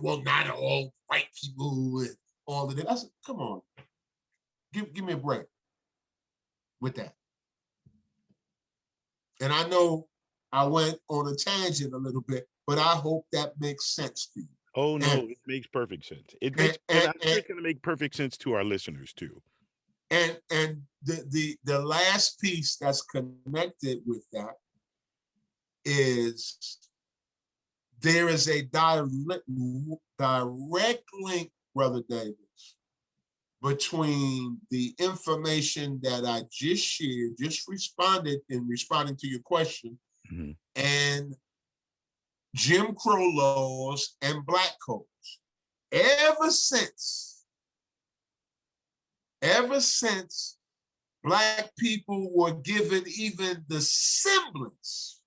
well, not all white people and all of that. I said, come on, give me a break with that. And I know I went on a tangent a little bit, but I hope that makes sense to you. Oh no, it makes perfect sense. It makes, and I'm sure it's going to make perfect sense to our listeners too. And the last piece that's connected with that is there is a direct link, Brother Davis, between the information that I just shared, just responded in responding to your question, Mm-hmm. and Jim Crow laws and black codes. Ever since black people were given even the semblance,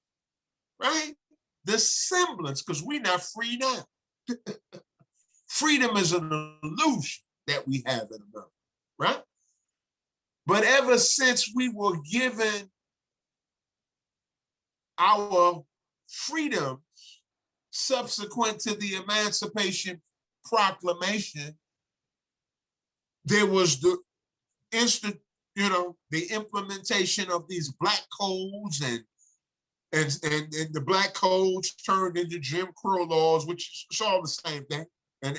right? The semblance, because we're not free now. Freedom is an illusion that we have in America, right? But ever since we were given our freedom subsequent to the Emancipation Proclamation, there was the the implementation of these black codes, and the black codes turned into Jim Crow laws, which is all the same thing. And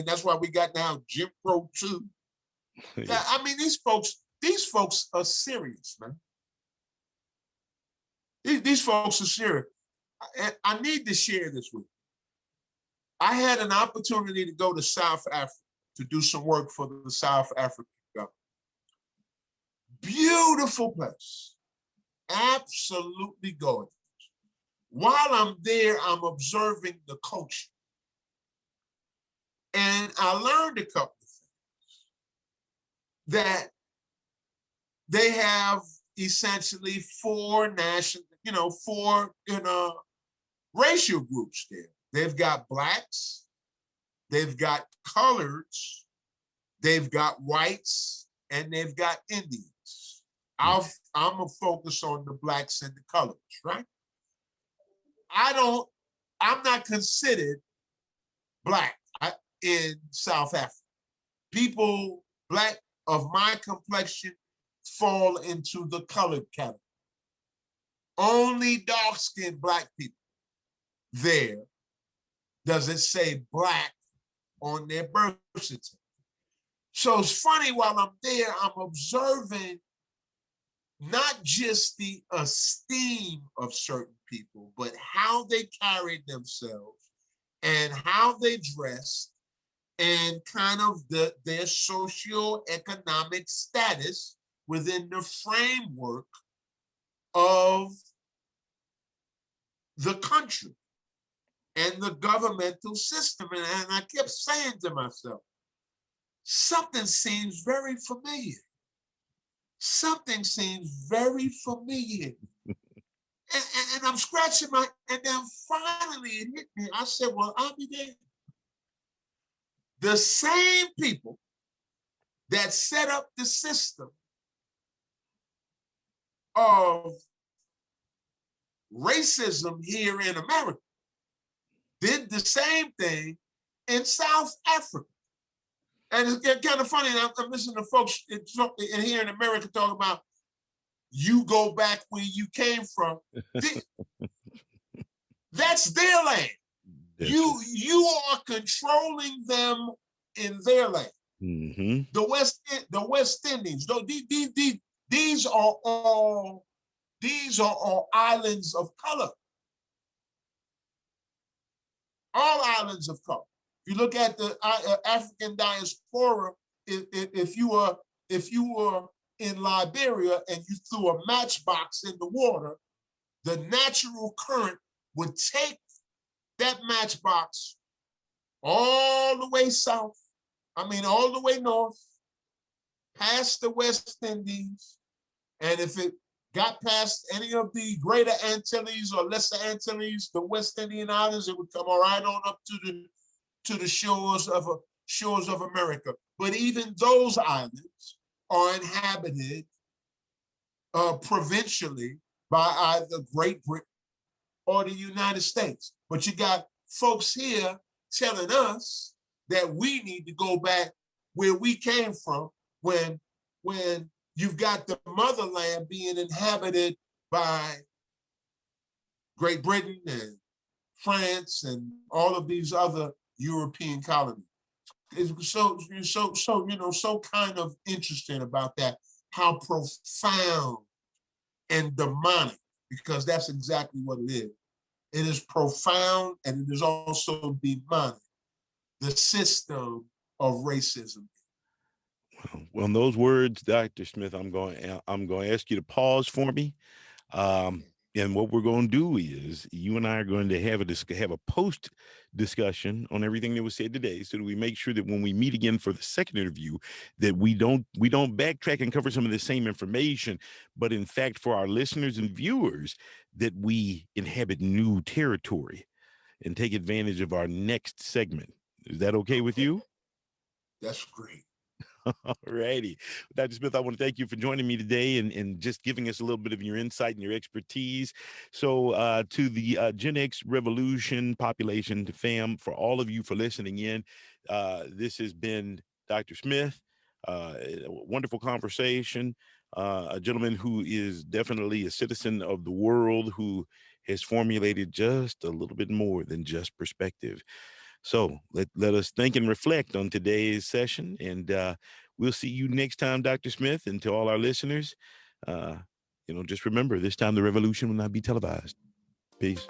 that's why we got now Jim Crow 2. Yeah. I mean, these folks are serious, man. These folks are serious. I need to share this with you. I had an opportunity to go to South Africa to do some work for the South African government. Beautiful place. Absolutely gorgeous. While I'm there, I'm observing the culture. And I learned a couple of things. That they have essentially four racial groups there. They've got blacks, they've got coloreds, they've got whites, and they've got Indians. I'm gonna focus on the blacks and the coloreds, right? I'm not considered black in South Africa. People black of my complexion fall into the colored category. Only dark-skinned black people there does it say black on their birth certificate. So it's funny, while I'm there, I'm observing not just the esteem of certain people, but how they carried themselves and how they dressed and kind of their socioeconomic status within the framework of the country and the governmental system. And I kept saying to myself, something seems very familiar. Something seems very familiar. And I'm scratching and then finally it hit me. I said, well, I'll be there. The same people that set up the system of racism here in America did the same thing in South Africa. And it's kind of funny, I'm listening to folks in here in America talk about, you go back where you came from. That's their land. You are controlling them in their land. Mm-hmm. The West Indies. These are all islands of color. All islands of color. If you look at the African diaspora, if you were in Liberia and you threw a matchbox in the water, the natural current would take that matchbox all the way south, all the way north, past the West Indies, and if it got past any of the Greater Antilles or Lesser Antilles, the West Indian Islands, it would come right on up to the shores of America. But even those islands are inhabited provincially by either Great Britain or the United States. But you got folks here telling us that we need to go back where we came from when you've got the motherland being inhabited by Great Britain and France and all of these other European colonies. It's so kind of interesting about that, how profound and demonic, because that's exactly what it It is profound and it is also demonic, the system of racism. Well, in those words, Dr. Smith, I'm going to ask you to pause for me. Um, and what we're going to do is you and I are going to have a post discussion on everything that was said today, so that we make sure that when we meet again for the second interview, that we don't backtrack and cover some of the same information, but in fact, for our listeners and viewers, that we inhabit new territory and take advantage of our next segment. Is that okay with Okay, you? that's great. All righty. Dr. Smith, I want to thank you for joining me today and just giving us a little bit of your insight and your expertise. So, to the Gen X Revolution population, to fam, for all of you for listening in, this has been Dr. Smith. A wonderful conversation. A gentleman who is definitely a citizen of the world, who has formulated just a little bit more than just perspective. So let us think and reflect on today's session, and we'll see you next time, Dr. Smith. And to all our listeners, uh, just remember, this time the revolution will not be televised. Peace.